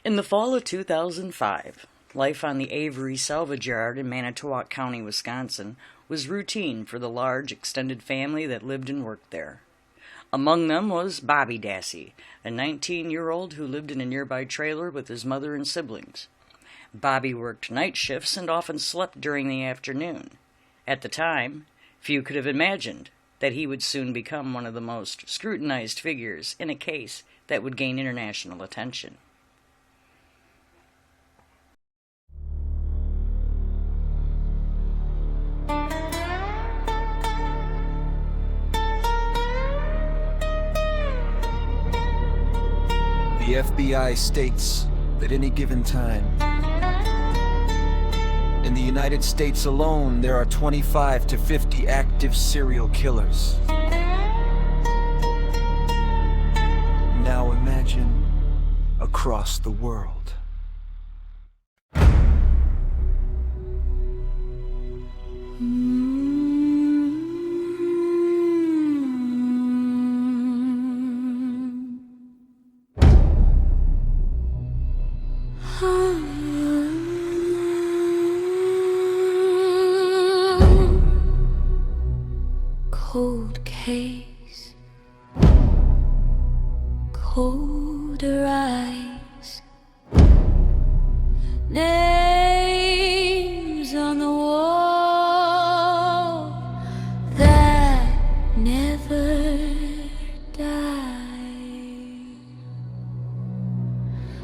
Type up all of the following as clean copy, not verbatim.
In the fall of 2005, life on the Avery salvage yard in Manitowoc County, Wisconsin, was routine for the large extended family that lived and worked there. Among them was Bobby Dassey, a 19-year-old who lived in a nearby trailer with his mother and siblings. Bobby worked night shifts and often slept during the afternoon. At the time, few could have imagined that he would soon become one of the most scrutinized figures in a case that would gain international attention. The FBI states that any given time, in the United States alone, there are 25 to 50 active serial killers. Now imagine across the world. Cold case, colder eyes, names on the wall that never die,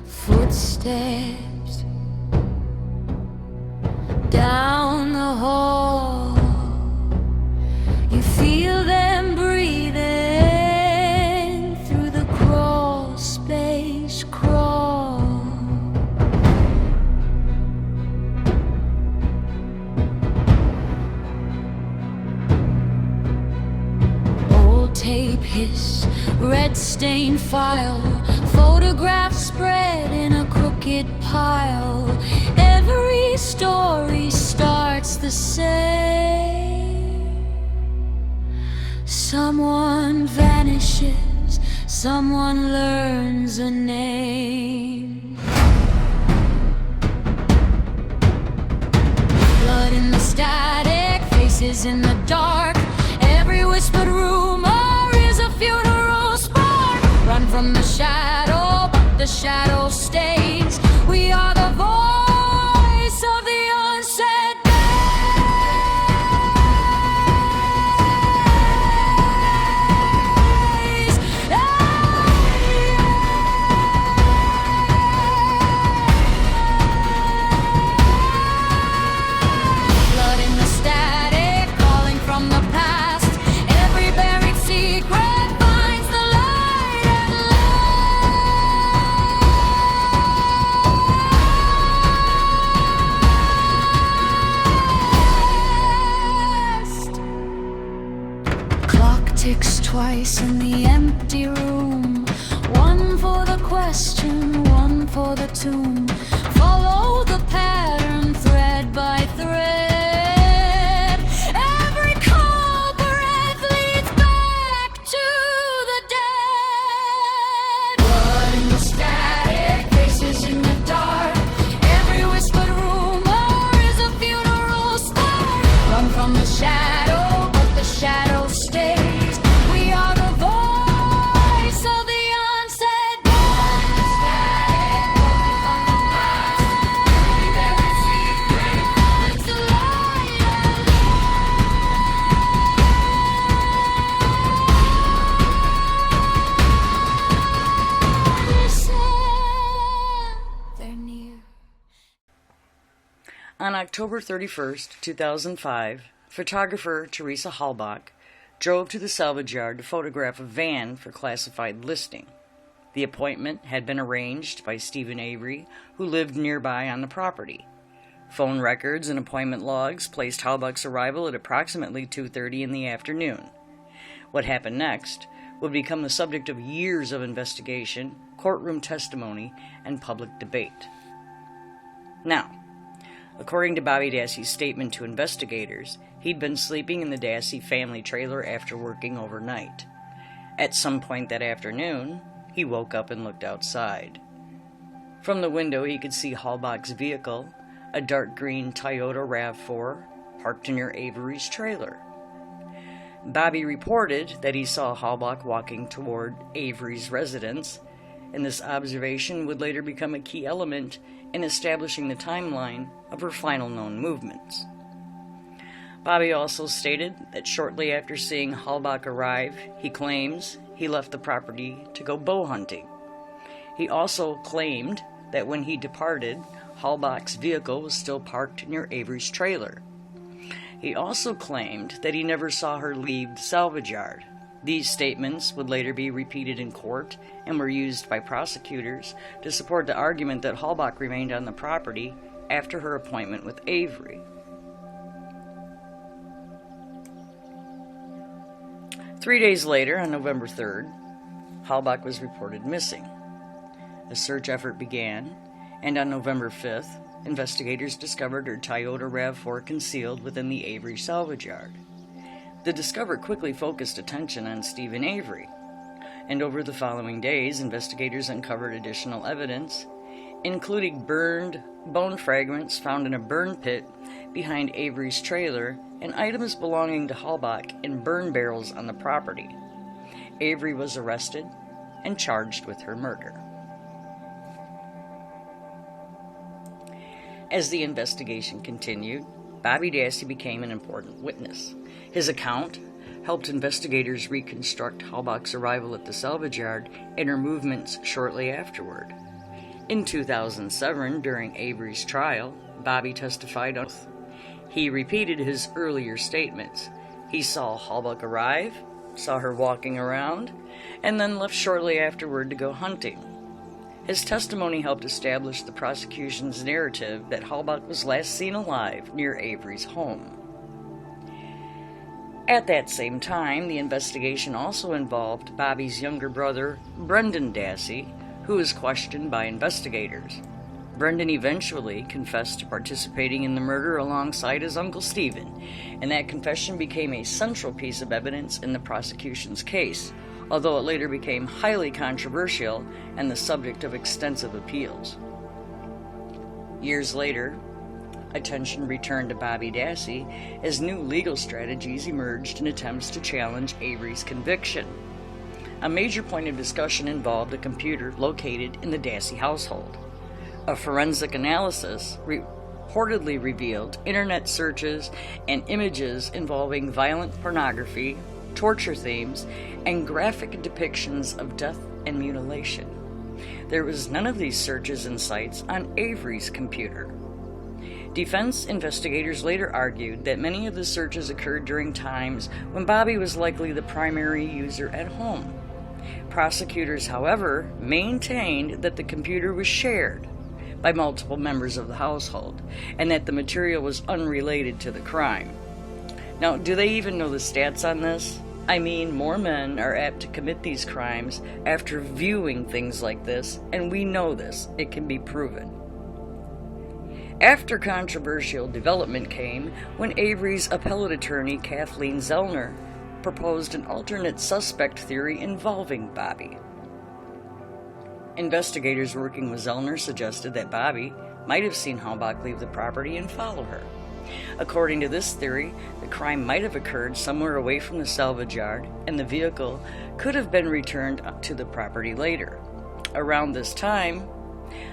footsteps down the hall. You feel them breathing through the crawl space, crawl. Old tape hiss, red stained file, photographs spread in a crooked pile. Every story starts the same. Someone vanishes, someone learns a name. Blood in the static, faces in the dark. Every whispered rumor is a funeral spark. Run from the shadow, but the shadow stays. We are the voice of the unsaid. Ticks twice in the empty room. One for the question, one for the tomb. Follow the pattern thread by thread. Every cold breath leads back to the dead. Blood in the static, faces in the dark. Every whispered rumor is a funeral spark. Run from the shadow, but the shadow stays. On October 31st, 2005, photographer Teresa Halbach drove to the salvage yard to photograph a van for classified listing. The appointment had been arranged by Stephen Avery, who lived nearby on the property. Phone records and appointment logs placed Halbach's arrival at approximately 2:30 in the afternoon. What happened next would become the subject of years of investigation, courtroom testimony, and public debate. Now, according to Bobby Dassey's statement to investigators, he'd been sleeping in the Dassey family trailer after working overnight. At some point that afternoon, he woke up and looked outside. From the window, he could see Halbach's vehicle, a dark green Toyota RAV4, parked near Avery's trailer. Bobby reported that he saw Halbach walking toward Avery's residence, and this observation would later become a key element in establishing the timeline of her final known movements. Bobby also stated that shortly after seeing Halbach arrive, he claims he left the property to go bow hunting. He also claimed that when he departed, Halbach's vehicle was still parked near Avery's trailer. He also claimed that he never saw her leave the salvage yard. These statements would later be repeated in court and were used by prosecutors to support the argument that Halbach remained on the property after her appointment with Avery. Three days later, on November 3rd, Halbach was reported missing. A search effort began, and on November 5th, investigators discovered her Toyota RAV4 concealed within the Avery salvage yard. The discovery quickly focused attention on Stephen Avery, and over the following days, investigators uncovered additional evidence, including burned bone fragments found in a burn pit behind Avery's trailer and items belonging to Halbach in burn barrels on the property. Avery was arrested and charged with her murder. As the investigation continued, Bobby Dassey became an important witness. His account helped investigators reconstruct Halbach's arrival at the salvage yard and her movements shortly afterward. In 2007, during Avery's trial, Bobby testified on oath. He repeated his earlier statements. He saw Halbach arrive, saw her walking around, and then left shortly afterward to go hunting. His testimony helped establish the prosecution's narrative that Halbach was last seen alive near Avery's home. At that same time, the investigation also involved Bobby's younger brother, Brendan Dassey, who was questioned by investigators. Brendan eventually confessed to participating in the murder alongside his uncle Stephen, and that confession became a central piece of evidence in the prosecution's case, although it later became highly controversial and the subject of extensive appeals. Years later, attention returned to Bobby Dassey as new legal strategies emerged in attempts to challenge Avery's conviction. A major point of discussion involved a computer located in the Dassey household. A forensic analysis reportedly revealed internet searches and images involving violent pornography, torture themes, and graphic depictions of death and mutilation. There was none of these searches and sites on Avery's computer. Defense investigators later argued that many of the searches occurred during times when Bobby was likely the primary user at home. Prosecutors, however, maintained that the computer was shared by multiple members of the household, and that the material was unrelated to the crime. Now, do they even know the stats on this? I mean, more men are apt to commit these crimes after viewing things like this, and we know this. It can be proven. After controversial development came when Avery's appellate attorney, Kathleen Zellner, proposed an alternate suspect theory involving Bobby. Investigators working with Zellner suggested that Bobby might have seen Halbach leave the property and follow her. According to this theory, the crime might have occurred somewhere away from the salvage yard, and the vehicle could have been returned to the property later. Around this time,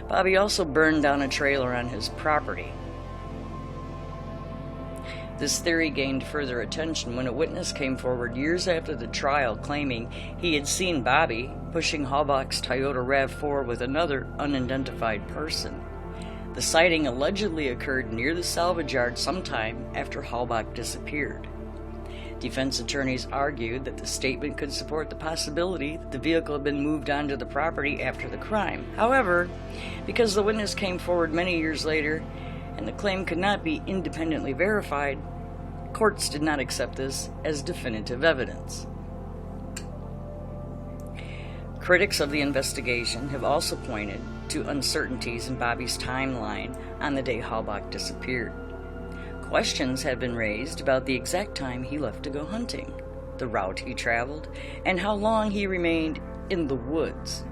Bobby also burned down a trailer on his property. This theory gained further attention when a witness came forward years after the trial claiming he had seen Bobby pushing Halbach's Toyota RAV4 with another unidentified person. The sighting allegedly occurred near the salvage yard sometime after Halbach disappeared. Defense attorneys argued that the statement could support the possibility that the vehicle had been moved onto the property after the crime. However, because the witness came forward many years later and the claim could not be independently verified, courts did not accept this as definitive evidence. Critics of the investigation have also pointed to uncertainties in Bobby's timeline on the day Halbach disappeared. Questions have been raised about the exact time he left to go hunting, the route he traveled, and how long he remained in the woods.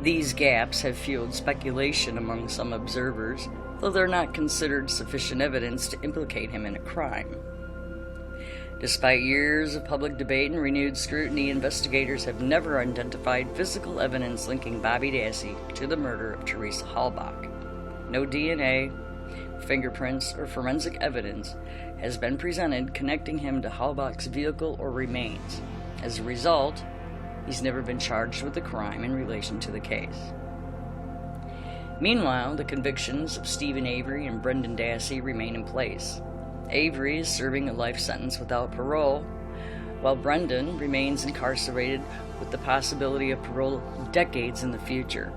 These gaps have fueled speculation among some observers, though they're not considered sufficient evidence to implicate him in a crime. Despite years of public debate and renewed scrutiny, investigators have never identified physical evidence linking Bobby Dassey to the murder of Teresa Halbach. No DNA, fingerprints, or forensic evidence has been presented connecting him to Halbach's vehicle or remains. As a result, he's never been charged with a crime in relation to the case. Meanwhile, the convictions of Stephen Avery and Brendan Dassey remain in place. Avery is serving a life sentence without parole, while Brendan remains incarcerated with the possibility of parole decades in the future.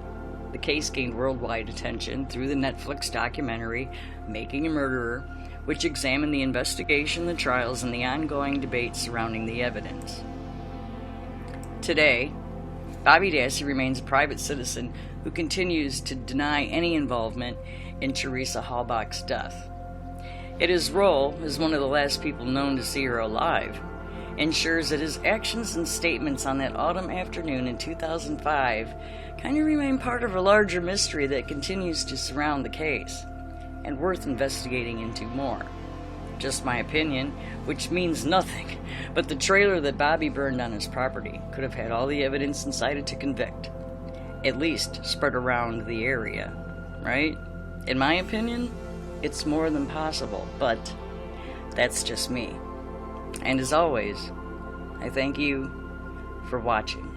The case gained worldwide attention through the Netflix documentary Making a Murderer, which examined the investigation, the trials, and the ongoing debate surrounding the evidence. Today, Bobby Dassey remains a private citizen who continues to deny any involvement in Teresa Halbach's death. Yet his role as one of the last people known to see her alive ensures that his actions and statements on that autumn afternoon in 2005 kind of remain part of a larger mystery that continues to surround the case, and worth investigating into more. Just my opinion, which means nothing, but the trailer that Bobby burned on his property could have had all the evidence incited to convict, at least spread around the area, right? In my opinion, it's more than possible, but that's just me. And as always, I thank you for watching.